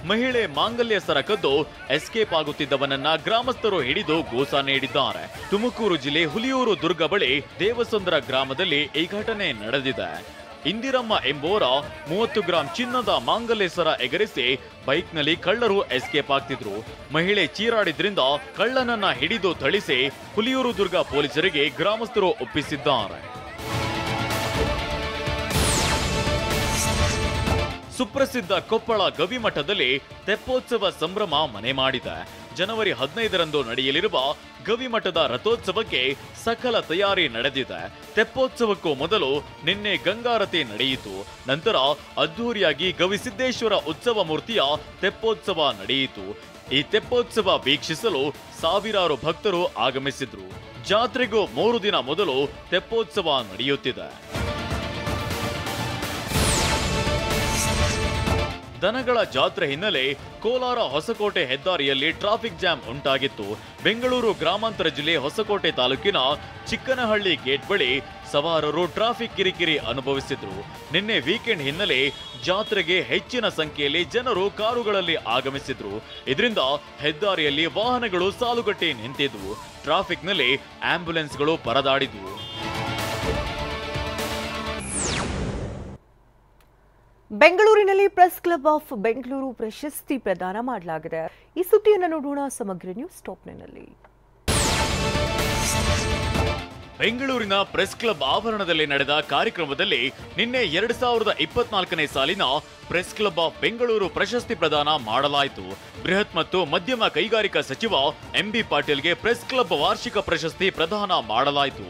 ಮಹಿಳೆ ಮಾಂಗಲ್ಯ ಸರ ಕದ್ದು ಎಸ್ಕೇಪ್ ಆಗುತ್ತಿದ್ದವನನ್ನ ಗ್ರಾಮಸ್ಥರು ಹಿಡಿದು ಗೋಸಾ ನೀಡಿದ್ದಾರೆ. ತುಮಕೂರು ಜಿಲ್ಲೆ ಹುಲಿಯೂರು ದುರ್ಗ ಬಳಿ ದೇವಸಂದ್ರ ಗ್ರಾಮದಲ್ಲಿ ಈ ಘಟನೆ ನಡೆದಿದೆ. ಇಂದಿರಮ್ಮ ಎಂಬುವರ 30 ಗ್ರಾಂ ಚಿನ್ನದ ಮಾಂಗಲ್ಯ ಸರ ಎಗರಿಸಿ ಬೈಕ್ನಲ್ಲಿ ಕಳ್ಳರು ಎಸ್ಕೇಪ್ ಆಗ್ತಿದ್ರು. ಮಹಿಳೆ ಚೀರಾಡಿದ್ರಿಂದ ಕಳ್ಳನನ್ನ ಹಿಡಿದು ಥಳಿಸಿ ಹುಲಿಯೂರು ದುರ್ಗ ಪೊಲೀಸರಿಗೆ ಗ್ರಾಮಸ್ಥರು ಒಪ್ಪಿಸಿದ್ದಾರೆ. ಸುಪ್ರಸಿದ್ಧ ಕೊಪ್ಪಳ ಗವಿಮಠದಲ್ಲಿ ತೆಪ್ಪೋತ್ಸವ ಸಂಭ್ರಮ ಮನೆ ಮಾಡಿದೆ. ಜನವರಿ 15ರಂದು ನಡೆಯಲಿರುವ ಗವಿಮಠದ ರಥೋತ್ಸವಕ್ಕೆ ಸಕಲ ತಯಾರಿ ನಡೆದಿದೆ. ತೆಪ್ಪೋತ್ಸವಕ್ಕೂ ಮೊದಲು ನಿನ್ನೆ ಗಂಗಾರತಿ ನಡೆಯಿತು. ನಂತರ ಅದ್ದೂರಿಯಾಗಿ ಗವಿಸಿದ್ದೇಶ್ವರ ಉತ್ಸವ ಮೂರ್ತಿಯ ತೆಪ್ಪೋತ್ಸವ ನಡೆಯಿತು. ಈ ತೆಪ್ಪೋತ್ಸವ ವೀಕ್ಷಿಸಲು ಸಾವಿರಾರು ಭಕ್ತರು ಆಗಮಿಸಿದ್ರು. ಜಾತ್ರೆಗೂ 3 ದಿನ ಮೊದಲು ತೆಪ್ಪೋತ್ಸವ ನಡೆಯುತ್ತಿದೆ. ದನಗಳ ಜಾತ್ರೆ ಹಿನ್ನೆಲೆ ಕೋಲಾರ ಹೊಸಕೋಟೆ ಹೆದ್ದಾರಿಯಲ್ಲಿ ಟ್ರಾಫಿಕ್ ಜಾಮ್ ಉಂಟಾಗಿತ್ತು. ಬೆಂಗಳೂರು ಗ್ರಾಮಾಂತರ ಜಿಲ್ಲೆ ಹೊಸಕೋಟೆ ತಾಲೂಕಿನ ಚಿಕ್ಕನಹಳ್ಳಿ ಗೇಟ್ ಬಳಿ ಸವಾರರು ಟ್ರಾಫಿಕ್ ಕಿರಿಕಿರಿ ಅನುಭವಿಸಿದ್ರು. ನಿನ್ನೆ ವೀಕೆಂಡ್ ಹಿನ್ನೆಲೆ ಜಾತ್ರೆಗೆ ಹೆಚ್ಚಿನ ಸಂಖ್ಯೆಯಲ್ಲಿ ಜನರು ಕಾರುಗಳಲ್ಲಿ ಆಗಮಿಸಿದ್ರು. ಇದರಿಂದ ಹೆದ್ದಾರಿಯಲ್ಲಿ ವಾಹನಗಳು ಸಾಲುಗಟ್ಟಿ ನಿಂತಿದ್ವು. ಟ್ರಾಫಿಕ್ನಲ್ಲಿ ಆಂಬ್ಯುಲೆನ್ಸ್ಗಳು ಪರದಾಡಿದ್ವು. ಬೆಂಗಳೂರಿನಲ್ಲಿ ಪ್ರೆಸ್ ಕ್ಲಬ್ ಆಫ್ ಬೆಂಗಳೂರು ಪ್ರಶಸ್ತಿ ಪ್ರದಾನ ಮಾಡಲಾಗಿದೆ. ಈ ಸುದ್ದಿಯನ್ನು ನೋಡೋಣ ಸಮಗ್ರ ನ್ಯೂಸ್ ಟಾಪ್ನಲ್ಲಿ. ಬೆಂಗಳೂರಿನ ಪ್ರೆಸ್ ಕ್ಲಬ್ ಆವರಣದಲ್ಲಿ ನಡೆದ ಕಾರ್ಯಕ್ರಮದಲ್ಲಿ ನಿನ್ನೆ 2024ನೇ ಸಾಲಿನ ಪ್ರೆಸ್ ಕ್ಲಬ್ ಆಫ್ ಬೆಂಗಳೂರು ಪ್ರಶಸ್ತಿ ಪ್ರದಾನ ಮಾಡಲಾಯಿತು. ಬೃಹತ್ ಮತ್ತು ಮಧ್ಯಮ ಕೈಗಾರಿಕಾ ಸಚಿವ ಎಂಬಿ ಪಾಟೀಲ್ಗೆ ಪ್ರೆಸ್ ಕ್ಲಬ್ ವಾರ್ಷಿಕ ಪ್ರಶಸ್ತಿ ಪ್ರದಾನ ಮಾಡಲಾಯಿತು.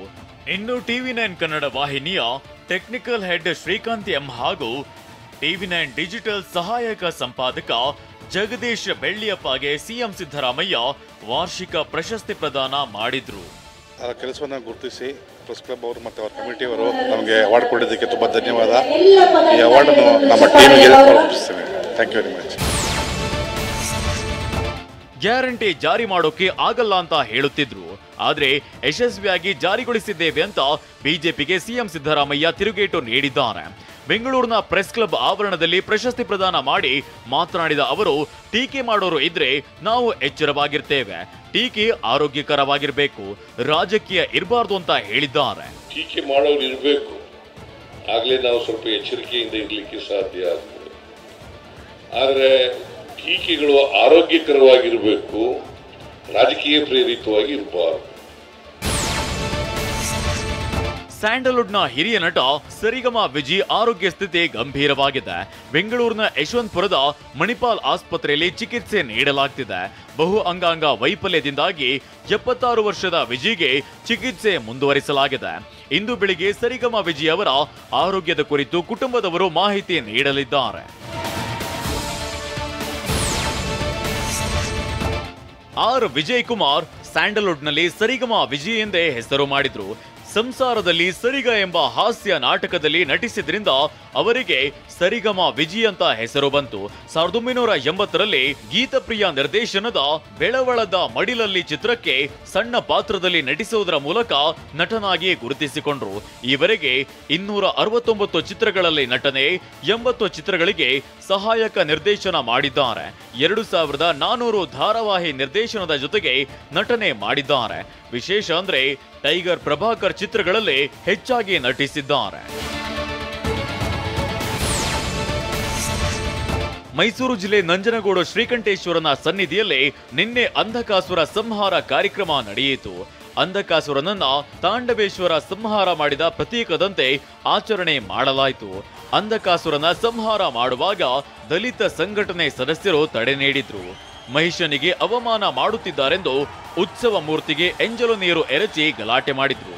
ಇನ್ನು ಟಿವಿ9 ಕನ್ನಡ ವಾಹಿನಿಯ ಟೆಕ್ನಿಕಲ್ ಹೆಡ್ ಶ್ರೀಕಾಂತ್ ಎಂ ಹಾಗೂ ಟಿವಿ9 ಡಿಜಿಟಲ್ ಸಹಾಯಕ ಸಂಪಾದಕ ಜಗದೀಶ್ ಬೆಳ್ಳಿಯಪ್ಪಗೆ ಸಿಎಂ ಸಿದ್ದರಾಮಯ್ಯ ವಾರ್ಷಿಕ ಪ್ರಶಸ್ತಿ ಪ್ರದಾನ ಮಾಡಿದ್ರು. ಕೆಲಸವನ್ನು ಗುರುತಿಸಿ ಪ್ರೆಸ್ ಕ್ಲಬ್ ಅವರು ಮತ್ತು ಅವರ ಕಮಿಟಿಯವರು ನಮಗೆ ಅವಾರ್ಡ್ ಕೊಡೋದಕ್ಕೆ ತುಂಬ ಧನ್ಯವಾದ. ಈ ಅವಾರ್ಡನ್ನು ನಮ್ಮ ಟೀಮಿಗೆ ಸಮರ್ಪಿಸ್ತೀನಿ. Thank you very much. Guarantee ಜಾರಿ ಮಾಡೋಕೆ ಆಗಲ್ಲ ಅಂತ ಹೇಳುತ್ತಿದ್ರು. ಆದ್ರೆ ಯಶಸ್ವಿಯಾಗಿ ಜಾರಿಗೊಳಿಸಿದ್ದೇವೆ ಅಂತ ಬಿಜೆಪಿಗೆ ಸಿಎಂ ಸಿದ್ದರಾಮಯ್ಯ ತಿರುಗೇಟು ನೀಡಿದ್ದಾರೆ. ಬೆಂಗಳೂರಿನ ಪ್ರೆಸ್ ಕ್ಲಬ್ ಆವರಣದಲ್ಲಿ ಪ್ರಶಸ್ತಿ ಪ್ರದಾನ ಮಾಡಿ ಮಾತನಾಡಿದ ಅವರು, ಟೀಕೆ ಮಾಡೋರು ಇದ್ರೆ ನಾವು ಎಚ್ಚರವಾಗಿರ್ತೇವೆ. ಟೀಕೆ ಆರೋಗ್ಯಕರವಾಗಿರ್ಬೇಕು, ರಾಜಕೀಯ ಇರಬಾರ್ದು ಅಂತ ಹೇಳಿದ್ದಾರೆ. ಟೀಕೆ ಮಾಡೋರು ಇರಬೇಕು, ಆಗ್ಲೇ ನಾವು ಸ್ವಲ್ಪ ಎಚ್ಚರಿಕೆಯಿಂದ ಇರ್ಲಿಕ್ಕೆ ಸಾಧ್ಯ ಆಗ್ತದೆ. ಆದರೆ ಟೀಕೆಗಳು ಆರೋಗ್ಯಕರವಾಗಿರಬೇಕು, ರಾಜಕೀಯ ಪ್ರೇರಿತವಾಗಿ ಇರಬಾರ್ದು. ಸ್ಯಾಂಡಲ್ವುಡ್ನ ಹಿರಿಯ ನಟ ಸರಿಗಮ ವಿಜಿ ಆರೋಗ್ಯ ಸ್ಥಿತಿ ಗಂಭೀರವಾಗಿದೆ. ಬೆಂಗಳೂರಿನ ಯಶವಂತಪುರದ ಮಣಿಪಾಲ್ ಆಸ್ಪತ್ರೆಯಲ್ಲಿ ಚಿಕಿತ್ಸೆ ನೀಡಲಾಗ್ತಿದೆ. ಬಹು ಅಂಗಾಂಗ ವೈಫಲ್ಯದಿಂದಾಗಿ 76 ವರ್ಷದ ವಿಜಿಗೆ ಚಿಕಿತ್ಸೆ ಮುಂದುವರಿಸಲಾಗಿದೆ. ಇಂದು ಬೆಳಿಗ್ಗೆ ಸರಿಗಮ ವಿಜಿ ಅವರ ಆರೋಗ್ಯದ ಕುರಿತು ಕುಟುಂಬದವರು ಮಾಹಿತಿ ನೀಡಲಿದ್ದಾರೆ. ಆರ್ ವಿಜಯ್ ಕುಮಾರ್ ಸ್ಯಾಂಡಲ್ವುಡ್ನಲ್ಲಿ ಸರಿಗಮ ವಿಜಯ್ ಎಂದೇ ಹೆಸರು ಮಾಡಿದ್ರು. ಸಂಸಾರದಲ್ಲಿ ಸರಿಗ ಎಂಬ ಹಾಸ್ಯ ನಾಟಕದಲ್ಲಿ ನಟಿಸಿದ್ರಿಂದ ಅವರಿಗೆ ಸರಿಗಮ ವಿಜಿ ಅಂತ ಹೆಸರು ಬಂತು. 1980ರಲ್ಲಿ ಗೀತಪ್ರಿಯ ನಿರ್ದೇಶನದ ಬೆಳವಳದ ಮಡಿಲಲ್ಲಿ ಚಿತ್ರಕ್ಕೆ ಸಣ್ಣ ಪಾತ್ರದಲ್ಲಿ ನಟಿಸುವುದರ ಮೂಲಕ ನಟನಾಗಿ ಗುರುತಿಸಿಕೊಂಡ್ರು. ಈವರೆಗೆ 269 ಚಿತ್ರಗಳಲ್ಲಿ ನಟನೆ, 80 ಚಿತ್ರಗಳಿಗೆ ಸಹಾಯಕ ನಿರ್ದೇಶನ ಮಾಡಿದ್ದಾರೆ. 2400 ಧಾರಾವಾಹಿ ನಿರ್ದೇಶನದ ಜೊತೆಗೆ ನಟನೆ ಮಾಡಿದ್ದಾರೆ. ವಿಶೇಷ ಅಂದ್ರೆ ಟೈಗರ್ ಪ್ರಭಾಕರ್ ಚಿತ್ರಗಳಲ್ಲಿ ಹೆಚ್ಚಾಗಿ ನಟಿಸಿದ್ದಾರೆ. ಮೈಸೂರು ಜಿಲ್ಲೆ ನಂಜನಗೂಡು ಶ್ರೀಕಂಠೇಶ್ವರನ ಸನ್ನಿಧಿಯಲ್ಲಿ ನಿನ್ನೆ ಅಂಧಕಾಸುರ ಸಂಹಾರ ಕಾರ್ಯಕ್ರಮ ನಡೆಯಿತು. ಅಂಧಕಾಸುರನನ್ನ ತಾಂಡವೇಶ್ವರ ಸಂಹಾರ ಮಾಡಿದ ಪ್ರತೀಕದಂತೆ ಆಚರಣೆ ಮಾಡಲಾಯಿತು. ಅಂಧಕಾಸುರನ ಸಂಹಾರ ಮಾಡುವಾಗ ದಲಿತ ಸಂಘಟನೆ ಸದಸ್ಯರು ತಡೆ ನೀಡಿದ್ರು. ಮಹಿಷನಿಗೆ ಅವಮಾನ ಮಾಡುತ್ತಿದ್ದಾರೆಂದು ಉತ್ಸವ ಮೂರ್ತಿಗೆ ಎಂಜಲು ನೀರು ಎರಚಿ ಗಲಾಟೆ ಮಾಡಿದ್ರು.